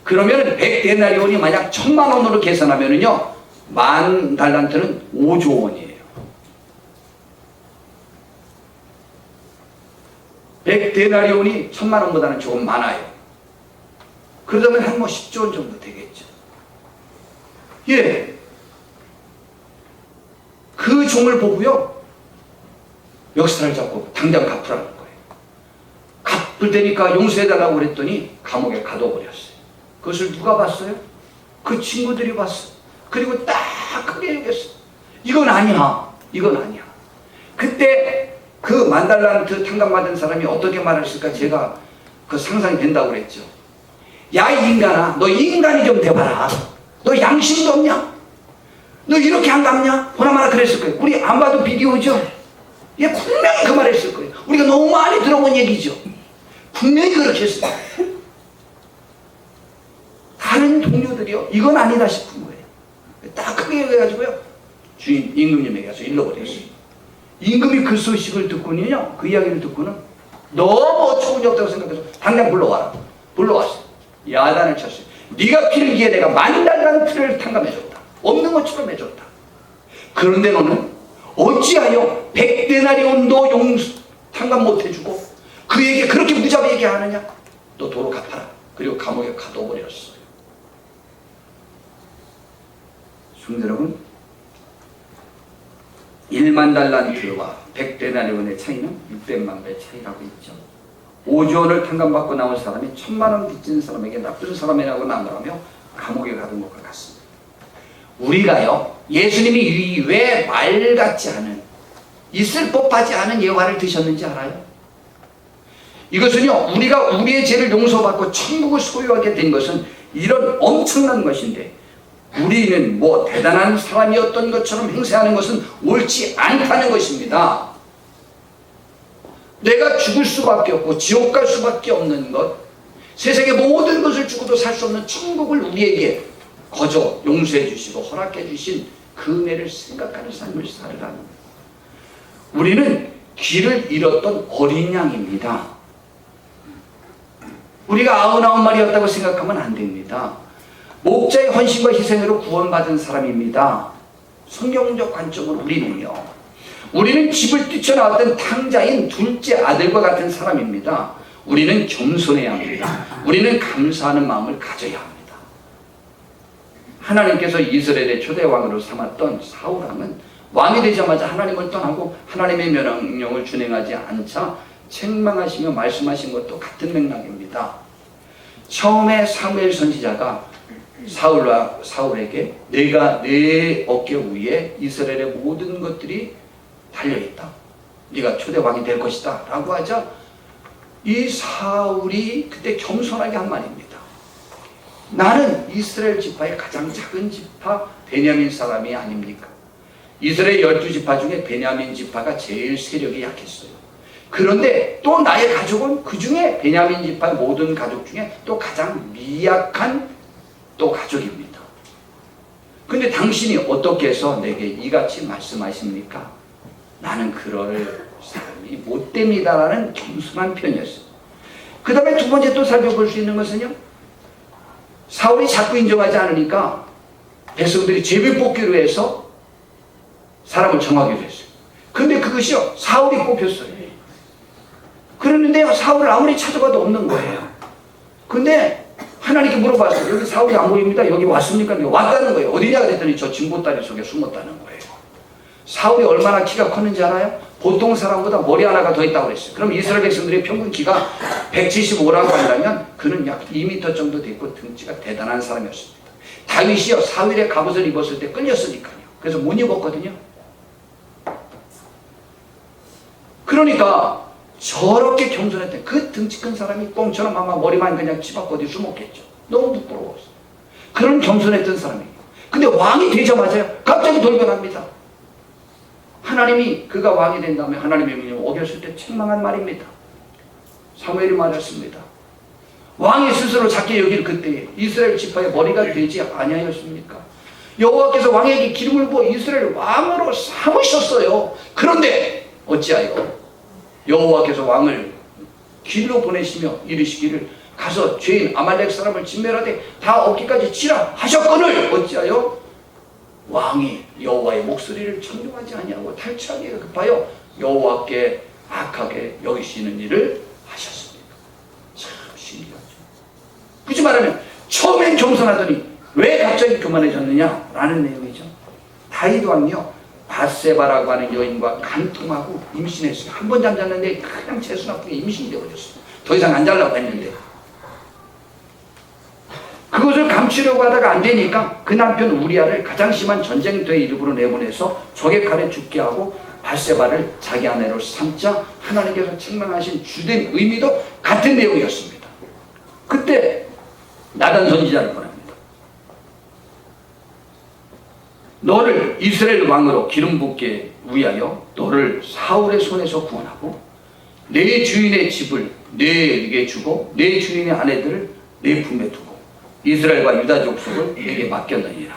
그러면 100데나리온이 만약 1,000만 원으로 계산하면은요, 10,000달란트는 5조 원이에요. 100데나리온이 1,000만 원보다는 조금 많아요. 그러면 한 10조 원 정도 되겠죠. 예. 그 종을 보고요, 역사를 잡고 당장 갚으라는 거예요. 갚을 테니까 용서해달라고 그랬더니 감옥에 가둬버렸어요. 그것을 누가 봤어요? 그 친구들이 봤어요. 그리고 딱 크게 얘기했어요. 이건 아니야. 이건 아니야. 그때 그 10,000달란트 탕감받은 사람이 어떻게 말했을까 제가 그 상상이 된다고 그랬죠. 야, 이 인간아, 너 인간이 좀 돼봐라. 너 양심도 없냐? 너 이렇게 안 갚냐? 보나마나 그랬을 거예요. 우리 안 봐도 비디오죠? 얘 분명히 그 말 했을 거예요. 우리가 너무 많이 들어본 얘기죠. 분명히 그렇게 했어요. 다른 동료들이요, 이건 아니다 싶은 거예요. 딱 크게 얘기해가지고요, 주인 임금님에게 가서 일러버렸어요. 임금이 그 소식을 듣고는요, 그 이야기를 듣고는 너무 어처구니 없다고 생각해서 당장 불러와라. 불러왔어요. 야단을 쳤어요. 네가 필기에 내가 10,000달란트를 탕감해줬다. 없는 것처럼 해줬다. 그런데 너는 어찌하여 100데나리온도 탕감 못해주고 그에게 그렇게 무자비 얘기하느냐? 너 도로 갚아라. 그리고 감옥에 가둬버렸어요. 성도 여러분, 1,000,달란트와 100데나리온의 차이는 600만 배 차이라고 있죠. 5조 원을 탕감받고 나온 사람이 1,000만 원 빚진 사람에게 나쁜 사람이라고 나무라며 감옥에 가둔 것과 같습니다. 우리가요, 예수님이 왜 말 같지 않은, 있을 법하지 않은 예화를 드셨는지 알아요? 이것은요, 우리가 우리의 죄를 용서받고 천국을 소유하게 된 것은 이런 엄청난 것인데, 우리는 뭐 대단한 사람이었던 것처럼 행세하는 것은 옳지 않다는 것입니다. 내가 죽을 수밖에 없고 지옥 갈 수밖에 없는 것, 세상의 모든 것을 주고도 살 수 없는 천국을 우리에게 거저 용서해 주시고 허락해 주신 그 은혜를 생각하는 삶을 살으라는 거예요. 우리는 길을 잃었던 어린 양입니다. 우리가 99마리였다고 생각하면 안 됩니다. 목자의 헌신과 희생으로 구원받은 사람입니다. 성경적 관점으로 우리는 집을 뛰쳐나왔던 탕자인 둘째 아들과 같은 사람입니다. 우리는 겸손해야 합니다. 우리는 감사하는 마음을 가져야 합니다. 하나님께서 이스라엘의 초대왕으로 삼았던 사울왕은 왕이 되자마자 하나님을 떠나고 하나님의 명령을 준행하지 않자 책망하시며 말씀하신 것도 같은 맥락입니다. 처음에 사무엘 선지자가 사울에게 내가 내 어깨 위에 이스라엘의 모든 것들이 달려있다. 네가 초대왕이 될 것이다. 라고 하자 이 사울이 그때 겸손하게 한 말입니다. 나는 이스라엘 지파의 가장 작은 지파 베냐민 사람이 아닙니까? 이스라엘 12지파 중에 베냐민 지파가 제일 세력이 약했어요. 그런데 또 나의 가족은 그 중에 베냐민 지파의 모든 가족 중에 또 가장 미약한 또 가족입니다. 근데 당신이 어떻게 해서 내게 이같이 말씀하십니까? 나는 그럴 사람이 사람이 못됩니다라는 겸손한 편이었어요. 그 다음에 두 번째 또 살펴볼 수 있는 것은요, 사울이 자꾸 인정하지 않으니까 백성들이 제비 뽑기로 해서 사람을 정하기로 했어요. 근데 그것이요, 사울이 뽑혔어요. 그랬는데 사울을 아무리 찾아봐도 없는 거예요. 근데 하나님께 물어봤어요. 여기 사울이 안 보입니다. 여기 왔습니까? 왔다는 거예요. 어디냐 그랬더니 저 진보다리 속에 숨었다는 거예요. 사울이 얼마나 키가 컸는지 알아요? 보통 사람보다 머리 하나가 더 있다고 그랬어요. 그럼 이스라엘 백성들의 평균 키가 175라고 한다면 그는 약 2m 정도 됐고 등치가 대단한 사람이었습니다. 다윗이요, 사울의 갑옷을 입었을 때 끌렸으니까요. 그래서 못 입었거든요. 그러니까 저렇게 겸손했던 그 등치 큰 사람이 꽁처럼 아마 머리만 그냥 치받고 어디 숨었겠죠. 너무 부끄러웠어요. 그런 겸손했던 사람이에요. 근데 왕이 되자마자 갑자기 돌변합니다. 하나님이 그가 왕이 된 다음에 하나님의 명령을 어겼을 때 책망한 말입니다. 사무엘이 말했습니다. 왕이 스스로 작게 여길 그때에 이스라엘 지파의 머리가 되지 아니하였습니까? 여호와께서 왕에게 기름을 부어 이스라엘 왕으로 삼으셨어요. 그런데 어찌하여 여호와께서 왕을 길로 보내시며 이르시기를 가서 죄인 아말렉 사람을 진멸하되 다 얻기까지 치라 하셨거늘 어찌하여 왕이 여호와의 목소리를 청종하지 아니하고 탈취하기가 급하여 여호와께 악하게 여기시는 일을 하셨습니다. 참 신기하죠. 굳이 말하면 처음엔 겸손하더니 왜 갑자기 교만해졌느냐 라는 내용이죠. 다윗 왕이요, 밧세바라고 하는 여인과 간통하고 임신했어요. 한 번 잠잤는데 그냥 재수 나쁘게 임신이 되어버렸어요. 더 이상 안 잘라고 했는데 그것을 감추려고 하다가 안 되니까 그 남편 우리아를 가장 심한 전쟁터의 이름으로 내보내서 적의 칼에 죽게 하고 밧세바를 자기 아내로 삼자 하나님께서 책망하신 주된 의미도 같은 내용이었습니다. 그때 나단 선지자를 보냅니다. 너를 이스라엘 왕으로 기름 붓게 위하여 너를 사울의 손에서 구원하고 내 주인의 집을 내게 주고 내 주인의 아내들을 내 품에 두고 이스라엘과 유다 족속을 내게 맡겼느니라.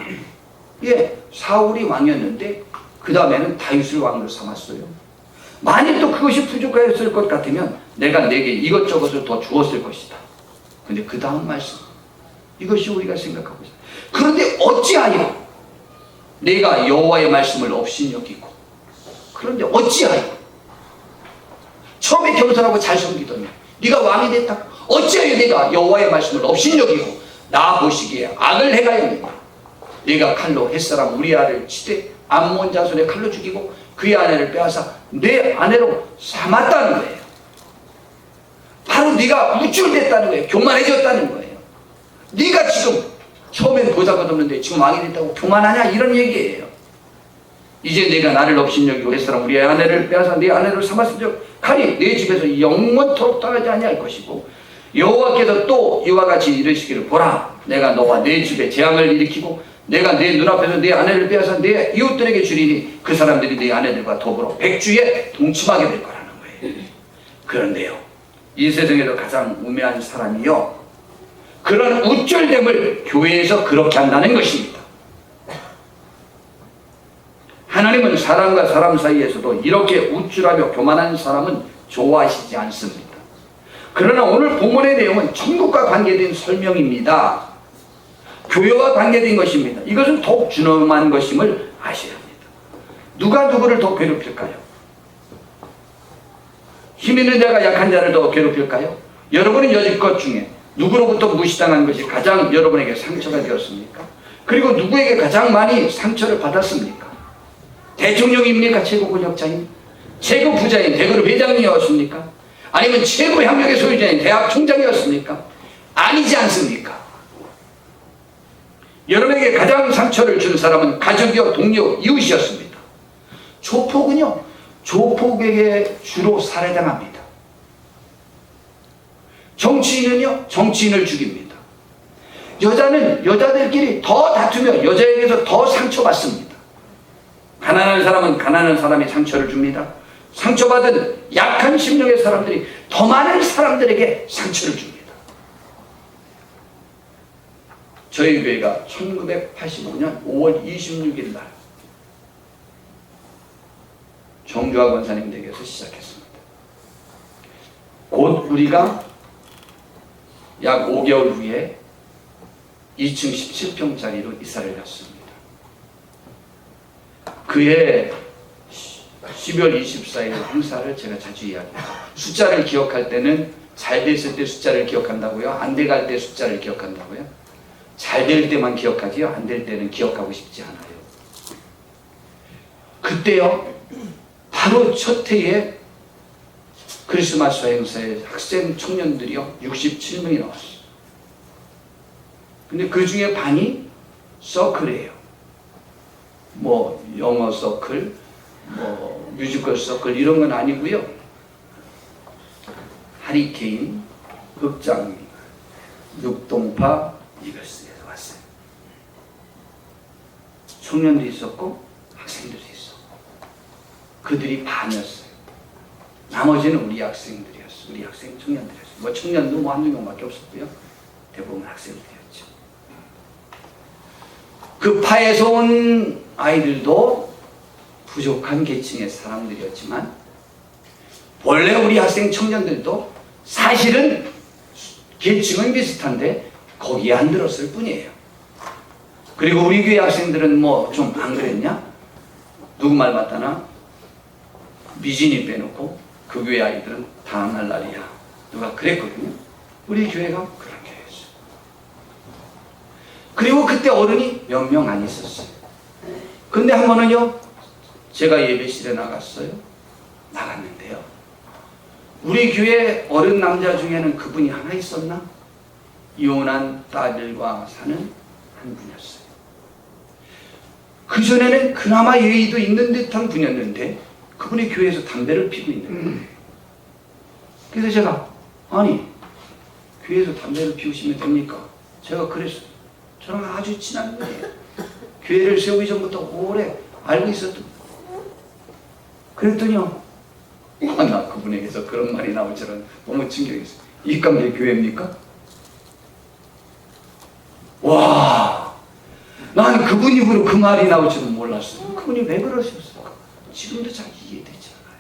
예, 사울이 왕이었는데 그 다음에는 다윗을 왕으로 삼았어요. 만일 또 그것이 부족하였을 것 같으면 내가 내게 이것저것을 더 주었을 것이다. 근데 그 다음 말씀, 이것이 우리가 생각하고 있어요. 그런데 어찌하여 내가 여호와의 말씀을 업신여기고, 그런데 어찌하여 처음에 겸손하고 잘 섬기더니 네가 왕이 됐다. 어찌하여 내가 여호와의 말씀을 업신여기고 나 보시기에 악을 행하였느냐. 네가 칼로 햇사람 우리아를 치되 암몬 자손의 칼로 죽이고 그의 아내를 빼앗아 내 아내로 삼았다는 거예요. 바로 네가 우쭐댔다는 거예요. 교만해졌다는 거예요. 네가 지금 처음엔 보잘것없는데 지금 왕이 됐다고 교만하냐 이런 얘기예요. 이제 내가 나를 업신여기고 햇사람 우리의 아내를 빼앗아 내 아내를 삼았은즉 칼이 내 집에서 영원토록 떠나지 아니할 것이고 여호와께서 또 이와 같이 이르시기를 보라 내가 너와 내 집에 재앙을 일으키고 내가 내 눈앞에서 내 아내를 빼앗아 내 이웃들에게 주리니 그 사람들이 내 아내들과 더불어 백주에 동침하게 될 거라는 거예요. 그런데요, 이 세상에서 가장 우매한 사람이요, 그런 우쭐됨을 교회에서 그렇게 한다는 것입니다. 하나님은 사람과 사람 사이에서도 이렇게 우쭐하며 교만한 사람은 좋아하시지 않습니다. 그러나 오늘 본문의 내용은 천국과 관계된 설명입니다. 교회와 관계된 것입니다. 이것은 더욱 준엄한 것임을 아셔야 합니다. 누가 누구를 더 괴롭힐까요? 힘 있는 자가 약한 자를 더 괴롭힐까요? 여러분은 여지껏 중에 누구로부터 무시당한 것이 가장 여러분에게 상처가 되었습니까? 그리고 누구에게 가장 많이 상처를 받았습니까? 대통령입니까? 최고 권력자인? 최고 부자인 대기업 회장이었습니까? 아니면 최고 학력의 소유자인 대학 총장이었습니까? 아니지 않습니까? 여러분에게 가장 상처를 준 사람은 가족이요, 동료, 이웃이었습니다. 조폭은요, 조폭에게 주로 살해당합니다. 정치인은요, 정치인을 죽입니다. 여자는 여자들끼리 더 다투며 여자에게서 더 상처받습니다. 가난한 사람은 가난한 사람이 상처를 줍니다. 상처받은 약한 심령의 사람들이 더 많은 사람들에게 상처를 줍니다. 저희 교회가 1985년 5월 26일 날 정주하 권사님 댁에서 시작했습니다. 곧 우리가 약 5개월 후에 2층 17평짜리로 이사를 갔습니다. 그해 12월 24일 행사를 제가 자주 이야기해요. 숫자를 기억할 때는 잘 됐을 때 숫자를 기억한다고요? 안 돼갈 때 숫자를 기억한다고요? 잘 될 때만 기억하지요? 안 될 때는 기억하고 싶지 않아요. 그때요, 바로 첫 해에 크리스마스 행사에 학생 청년들이요 67명이 나왔어요. 근데 그 중에 반이 서클이에요. 뭐 영어 서클, 뭐 뮤지컬 서클 이런 건 아니고요. 하리케인, 흑장, 육동파, 이글스에서 왔어요. 청년도 있었고 학생들도 있었고 그들이 반이었어요. 나머지는 우리 학생들이었어요. 우리 학생 청년들이었어요. 뭐 청년도 뭐 한두 명밖에 없었고요. 대부분 학생들이었죠. 그 파에서 온 아이들도 부족한 계층의 사람들이었지만 원래 우리 학생 청년들도 사실은 계층은 비슷한데 거기에 안 들었을 뿐이에요. 그리고 우리 교회 학생들은 뭐 좀 안 그랬냐? 누구 말 맞다나? 미진이 빼놓고 그 교회 아이들은 당할 날이야. 누가 그랬거든요. 우리 교회가 그런 교회였어요. 그리고 그때 어른이 몇 명 안 있었어요. 근데 한 번은요, 제가 예배실에 나갔어요. 나갔는데요. 우리 교회 어른 남자 중에는 그분이 하나 있었나? 이혼한 딸들과 사는 한 분이었어요. 그전에는 그나마 예의도 있는 듯한 분이었는데 그분이 교회에서 담배를 피고 있는 거예요. 그래서 제가 아니 교회에서 담배를 피우시면 됩니까? 제가 그랬어요. 저랑 아주 친한 분이에요. 교회를 세우기 전부터 오래 알고 있었던. 그랬더니요, 나 그분에게서 그런 말이 나올 줄은 너무 충격이었어요. 입감대 교회입니까? 와, 난 그분 입으로 그 말이 나올 줄은 몰랐어요. 그분이 왜 그러셨을까? 지금도 잘 이해되지 않아요.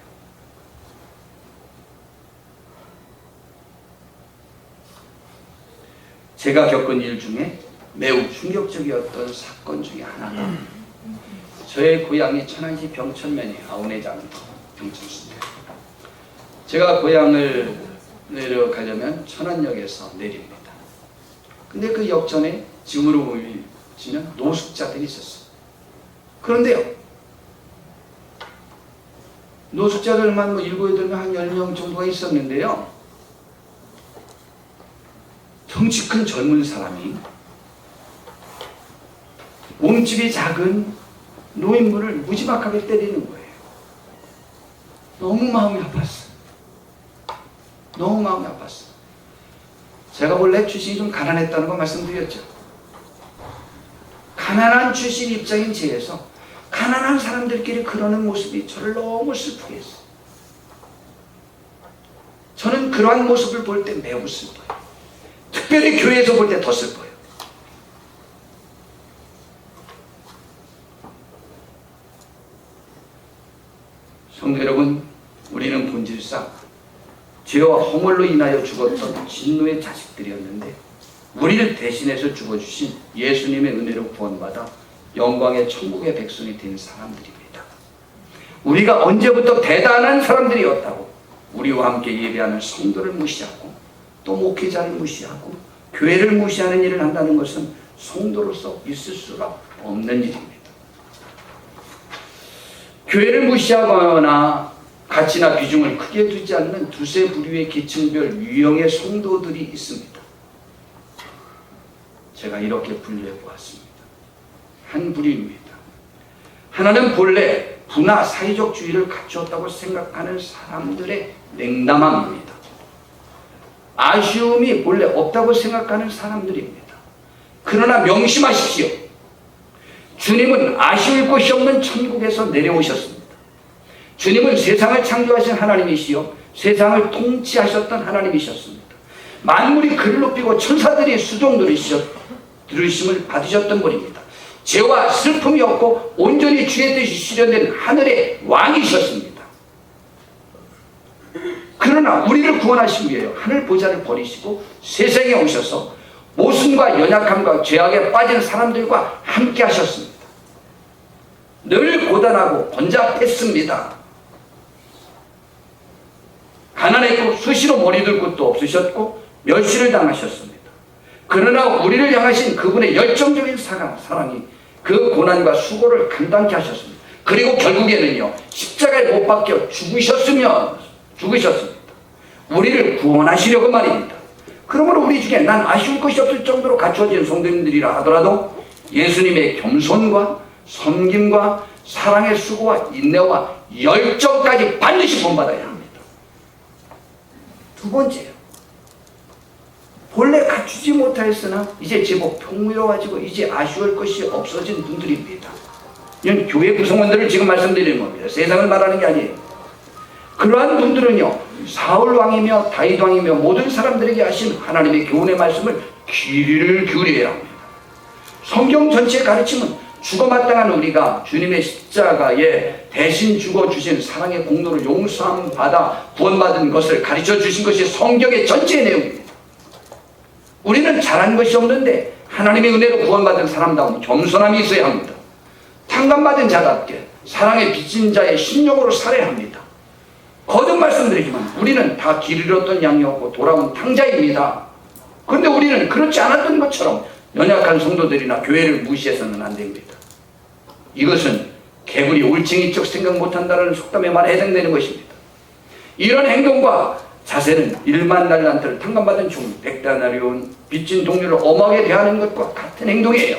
제가 겪은 일 중에 매우 충격적이었던 사건 중에 하나가 저의 고향이 천안시 병천면이 아우내장 병천시인데 제가 고향을 내려가려면 천안역에서 내립니다. 근데 그 역전에 지금으로 보면 노숙자들이 있었어요. 그런데요, 노숙자들만 뭐 7, 8명, 한 10명 정도가 있었는데요, 덩치 큰 젊은 사람이 몸집이 작은 노인분을 무지막하게 때리는 거예요. 너무 마음이 아팠어요. 너무 마음이 아팠어요. 제가 원래 출신이 좀 가난했다는 거 말씀드렸죠. 가난한 출신 입장인 제에서 가난한 사람들끼리 그러는 모습이 저를 너무 슬프게 했어요. 저는 그러한 모습을 볼 때 매우 슬퍼요. 특별히 교회에서 볼 때 더 슬퍼요. 성도 여러분, 우리는 본질상 죄와 허물로 인하여 죽었던 진노의 자식들이었는데 우리를 대신해서 죽어주신 예수님의 은혜로 구원받아 영광의 천국의 백성이 된 사람들입니다. 우리가 언제부터 대단한 사람들이었다고 우리와 함께 예배하는 성도를 무시하고 또 목회자를 무시하고 교회를 무시하는 일을 한다는 것은 성도로서 있을 수가 없는 일입니다. 교회를 무시하거나 가치나 비중을 크게 두지 않는 두세 부류의 계층별 유형의 성도들이 있습니다. 제가 이렇게 분류해 보았습니다. 한 부류입니다. 하나는 본래 부나 사회적 주의를 갖추었다고 생각하는 사람들의 냉담함입니다. 아쉬움이 본래 없다고 생각하는 사람들입니다. 그러나 명심하십시오. 주님은 아쉬울 곳이 없는 천국에서 내려오셨습니다. 주님은 세상을 창조하신 하나님이시요 세상을 통치하셨던 하나님이셨습니다. 만물이 그를 높이고 천사들이 수종 들으심을 받으셨던 분입니다. 죄와 슬픔이 없고 온전히 주의 뜻이 실현된 하늘의 왕이셨습니다. 그러나 우리를 구원하시기 위하여 하늘 보좌를 버리시고 세상에 오셔서 모순과 연약함과 죄악에 빠진 사람들과 함께 하셨습니다. 늘 고단하고 번잡했습니다. 가난했고 수시로 머리 둘 곳도 없으셨고 멸시를 당하셨습니다. 그러나 우리를 향하신 그분의 열정적인 사랑이 그 고난과 수고를 감당케 하셨습니다. 그리고 결국에는요, 십자가에 못 박혀 죽으셨습니다. 우리를 구원하시려고 말입니다. 그러므로 우리 중에 난 아쉬울 것이 없을 정도로 갖추어진 성도님들이라 하더라도 예수님의 겸손과 섬김과 사랑의 수고와 인내와 열정까지 반드시 본받아야 합니다. 두 번째요, 본래 갖추지 못하였으나 이제 제법 평무여가지고 이제 아쉬울 것이 없어진 분들입니다. 이건 교회 구성원들을 지금 말씀드리는 겁니다. 세상을 말하는 게 아니에요. 그러한 분들은요, 사울 왕이며 다윗 왕이며 모든 사람들에게 하신 하나님의 교훈의 말씀을 귀를 기울여야 합니다. 성경 전체의 가르침은 죽어마땅한 우리가 주님의 십자가에 대신 죽어주신 사랑의 공로를 용서함 받아 구원받은 것을 가르쳐 주신 것이 성경의 전체의 내용입니다. 우리는 잘한 것이 없는데 하나님의 은혜로 구원받은 사람다운 겸손함이 있어야 합니다. 탕감받은 자답게 사랑의 빚진 자의 심령으로 살아야 합니다. 거듭 말씀드리지만 우리는 다 길 잃었던 양이었고 돌아온 탕자입니다. 그런데 우리는 그렇지 않았던 것처럼 연약한 성도들이나 교회를 무시해서는 안 됩니다. 이것은 개구리 올챙이적 생각 못한다는 속담의 말에 해당되는 것입니다. 이런 행동과 자세는 1만 달란트를 탕감받은 중 100데나리온 빚진 동료를 엄하게 대하는 것과 같은 행동이에요.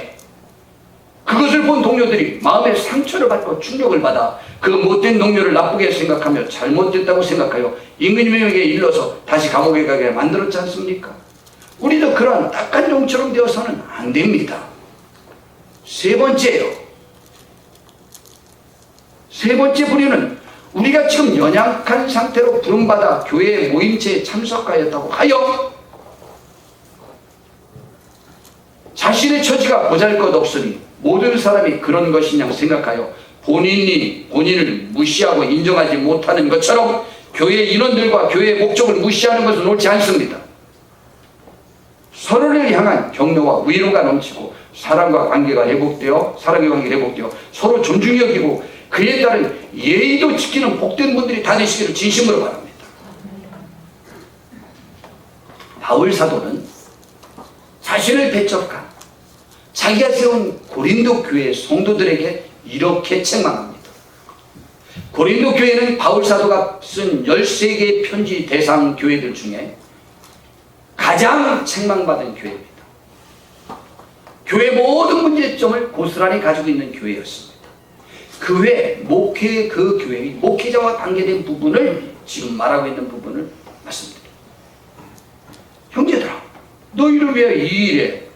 그것을 본 동료들이 마음의 상처를 받고 충격을 받아 그 못된 동료를 나쁘게 생각하며 잘못됐다고 생각하여 임금님에게 일러서 다시 감옥에 가게 만들었지 않습니까? 우리도 그러한 딱한 종처럼 되어서는 안 됩니다. 세 번째 부류는 우리가 지금 연약한 상태로 부름받아 교회 모임체에 참석하였다고 하여 자신의 처지가 보잘것없으니 모든 사람이 그런 것이냐 생각하여 본인을 무시하고 인정하지 못하는 것처럼 교회 인원들과 교회의 목적을 무시하는 것은 옳지 않습니다. 서로를 향한 격려와 위로가 넘치고 사랑의 관계가 회복되어 서로 존중히 여기고 그에 따른 예의도 지키는 복된 분들이 다 되시기를 진심으로 바랍니다. 바울 사도는 자신을 배척한 자기가 세운 고린도 교회 성도들에게 이렇게 책망합니다. 고린도 교회는 바울 사도가 쓴 13개의 편지 대상 교회들 중에 가장 책망받은 교회입니다. 교회 모든 문제점을 고스란히 가지고 있는 교회였습니다. 그 외 그 교회의 목회자와 관계된 부분을 지금 말하고 있는 부분을 말씀드립니다. 형제들아, 너희를 위하여 이 일에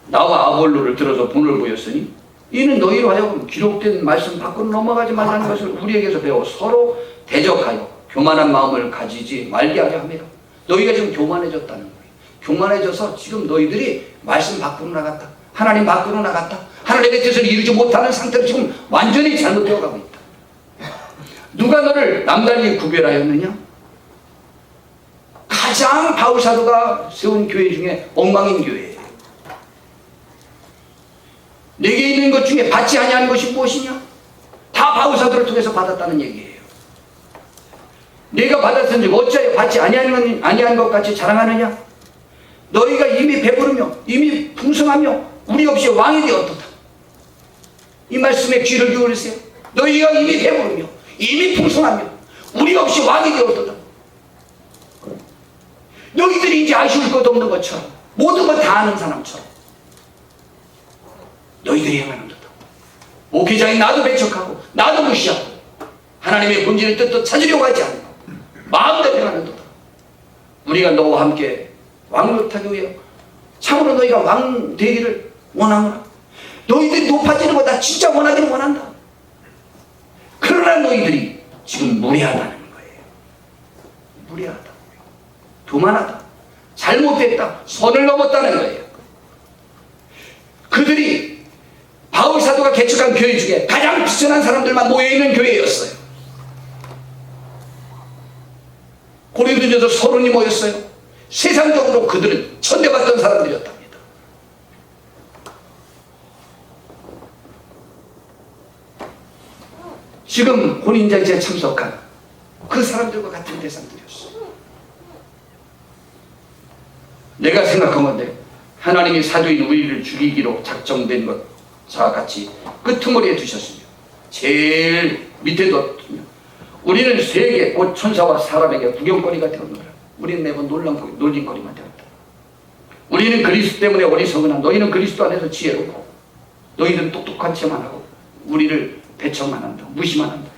나와 아볼로를 들어서 본을 보였으니 이는 너희로 하여금 기록된 말씀 밖으로 넘어가지 말라는 것을 우리에게서 배워 서로 대적하여 교만한 마음을 가지지 말게 하려 합니다. 너희가 지금 교만해졌다는 거예요. 교만해져서 지금 너희들이 말씀 밖으로 나갔다, 하나님 밖으로 나갔다, 하나님의 뜻을 이루지 못하는 상태로 지금 완전히 잘못되어 가고 있다. 누가 너를 남달리 구별하였느냐? 가장 바울 사도가 세운 교회 중에 엉망인 교회예요. 내게 있는 것 중에 받지 아니한 것이 무엇이냐? 다 바울 사도를 통해서 받았다는 얘기예요. 내가 받았은지 어찌하여 받지 아니한 것 같이 자랑하느냐? 너희가 이미 배부르며 이미 풍성하며 우리 없이 왕이 되었도다. 이 말씀에 귀를 기울이세요. 너희가 이미 배부르며 이미 풍성하며 우리 없이 왕이 되었도다. 너희들이 이제 아쉬울 것 없는 것처럼 모든 걸 다 아는 사람처럼 너희들이 행하는도다. 목회자인 나도 배척하고 나도 무시하고 하나님의 본질의 뜻도 찾으려고 하지 않고 마음대로 행하는도다. 우리가 너와 함께 왕노릇하기 위해 참으로 너희가 왕 되기를 원하노라. 너희들이 높아지는 거 나 진짜 원하기는 원한다. 그러나 너희들이 지금 무례하다는 거예요. 무례하다, 교만하다, 잘못됐다, 선을 넘었다는 거예요. 그들이 바울 사도가 개척한 교회 중에 가장 비천한 사람들만 모여있는 교회였어요. 고린도전서 서론이 모였어요. 세상적으로 그들은 천대받던 사람들이었답니다. 지금 혼인잔치에 참석한 그 사람들과 같은 대상들이었어요. 내가 생각한 건데 하나님이 사도인 우리를 죽이기로 작정된 것과 같이 끄트머리에 두셨으며 제일 밑에 뒀으며 우리는 세계 곧 천사와 사람에게 구경거리가 되었노라. 우리는 매번 놀림거리만 되었다. 우리는 그리스도 때문에 어리석으나 너희는 그리스도 안에서 지혜롭고 너희들은 똑똑한 척만 하고 우리를 배척만 한다. 무시만 한다.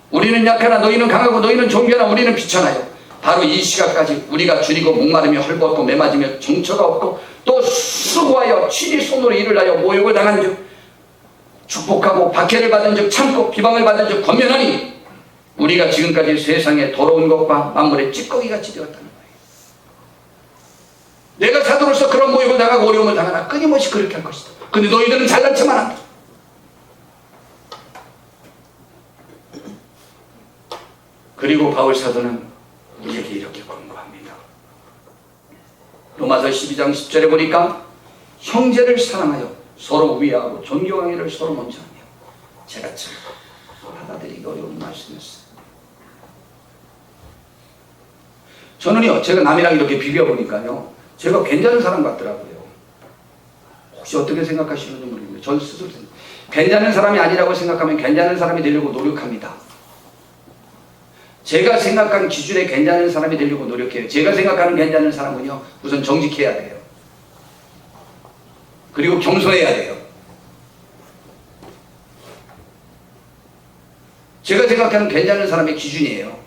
우리는 약하나 너희는 강하고 너희는 존귀하나 우리는 비천하여 바로 이 시각까지 우리가 줄이고 목마르며 헐벗고 매맞으며 정처가 없고 또 수고하여 친히 손으로 일을 하여 모욕을 당한 즉 축복하고 박해를 받은 즉 참고 비방을 받은 즉 권면하니 우리가 지금까지 세상에 더러운 것과 만물의 찌꺼기같이 되었다는 거예요. 내가 사도로서 그런 모욕을 당하고 어려움을 당하나 끊임없이 그렇게 할 것이다. 근데 너희들은 잘난 척만 한다. 그리고 바울 사도는 우리에게 이렇게 권고합니다. 로마서 12장 10절에 보니까 형제를 사랑하여 서로 위하고 존경하기를 서로 먼저 하며 제가 참 받아들이기 어려운 말씀이었어요. 저는요 제가 남이랑 이렇게 비벼보니까요 제가 괜찮은 사람 같더라고요. 혹시 어떻게 생각하시는지 모르겠는데 전 스스로 괜찮은 사람이 아니라고 생각하면 괜찮은 사람이 되려고 노력합니다. 제가 생각한 기준에 괜찮은 사람이 되려고 노력해요. 제가 생각하는 괜찮은 사람은요 우선 정직해야 돼요. 그리고 겸손해야 돼요. 제가 생각하는 괜찮은 사람의 기준이에요.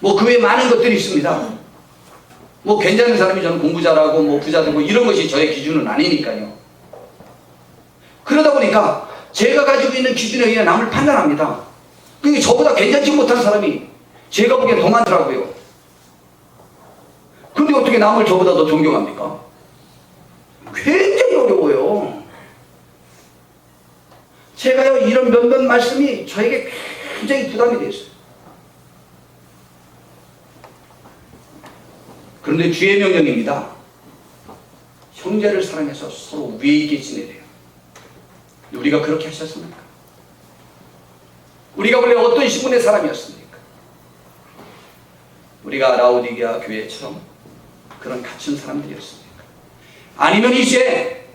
뭐 그 외에 많은 것들이 있습니다. 뭐 괜찮은 사람이 저는 공부 잘하고 뭐 부자 되고 이런 것이 저의 기준은 아니니까요. 그러다 보니까 제가 가지고 있는 기준에 의해 남을 판단합니다. 그게 저보다 괜찮지 못한 사람이 제가 보기엔 더 많더라고요. 근데 어떻게 남을 저보다 더 존경합니까? 굉장히 어려워요. 제가요 이런 몇몇 말씀이 저에게 굉장히 부담이 됐어요. 그런데 주의 명령입니다. 형제를 사랑해서 서로 위에 있게 지내래요. 우리가 그렇게 하셨습니까? 우리가 원래 어떤 신분의 사람이었습니까? 우리가 라오디게아 교회처럼 그런 갖춘 사람들이었습니까? 아니면 이제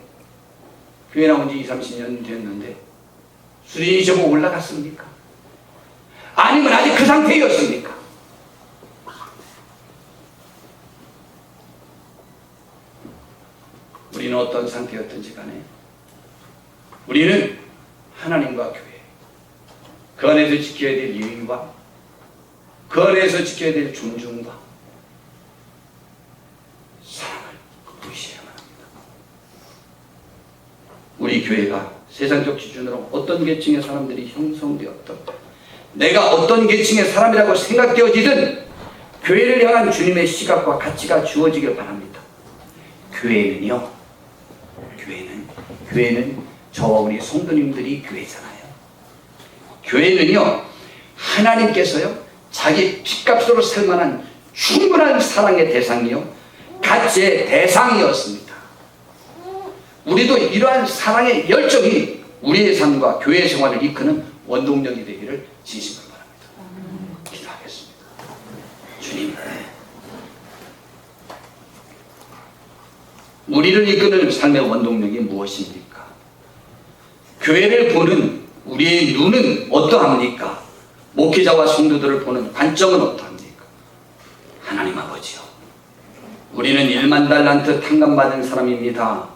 교회 나온 지 20-30년 됐는데 수준이 좀 올라갔습니까? 아니면 아직 그 상태였습니까? 우리는 어떤 상태였든지 간에 우리는 하나님과 교회 그 안에서 지켜야 될 예의와 그 안에서 지켜야 될 존중과 사랑을 무시해야만 합니다. 우리 교회가 세상적 기준으로 어떤 계층의 사람들이 형성되었던 내가 어떤 계층의 사람이라고 생각되어지든 교회를 향한 주님의 시각과 가치가 주어지길 바랍니다. 교회는 저와 우리 성도님들이 교회잖아요. 교회는요 하나님께서요 자기 핏값으로 살만한 충분한 사랑의 대상이요 가치의 대상이었습니다. 우리도 이러한 사랑의 열정이 우리의 삶과 교회 생활을 이끄는 원동력이 되기를 진심으로 바랍니다. 기도하겠습니다. 주님, 우리를 이끄는 삶의 원동력이 무엇입니까? 교회를 보는 우리의 눈은 어떠합니까? 목회자와 성도들을 보는 관점은 어떠합니까? 하나님 아버지요, 우리는 1만 달란트 탕감받은 사람입니다.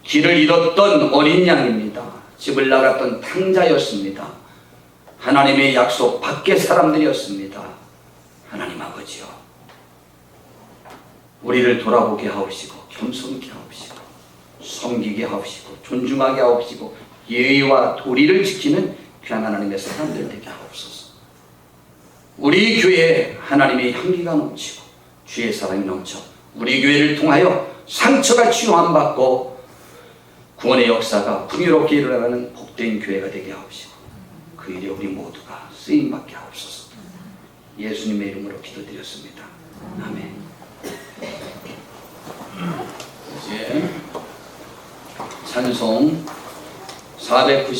길을 잃었던 어린 양입니다. 집을 나갔던 탕자였습니다. 하나님의 약속 밖의 사람들이었습니다. 하나님 아버지요, 우리를 돌아보게 하옵시고 겸손케 하옵시고 섬기게 하옵시고 존중하게 하옵시고 예의와 도리를 지키는 귀한 하나님의 사람들 되게 하옵소서. 우리 교회에 하나님의 향기가 넘치고 주의 사랑이 넘쳐 우리 교회를 통하여 상처가 치유함받고 구원의 역사가 풍요롭게 일어나는 복된 교회가 되게 하옵시고 그 일에 우리 모두가 쓰임받게 하옵소서. 예수님의 이름으로 기도드렸습니다. 아멘. 이제 찬송 490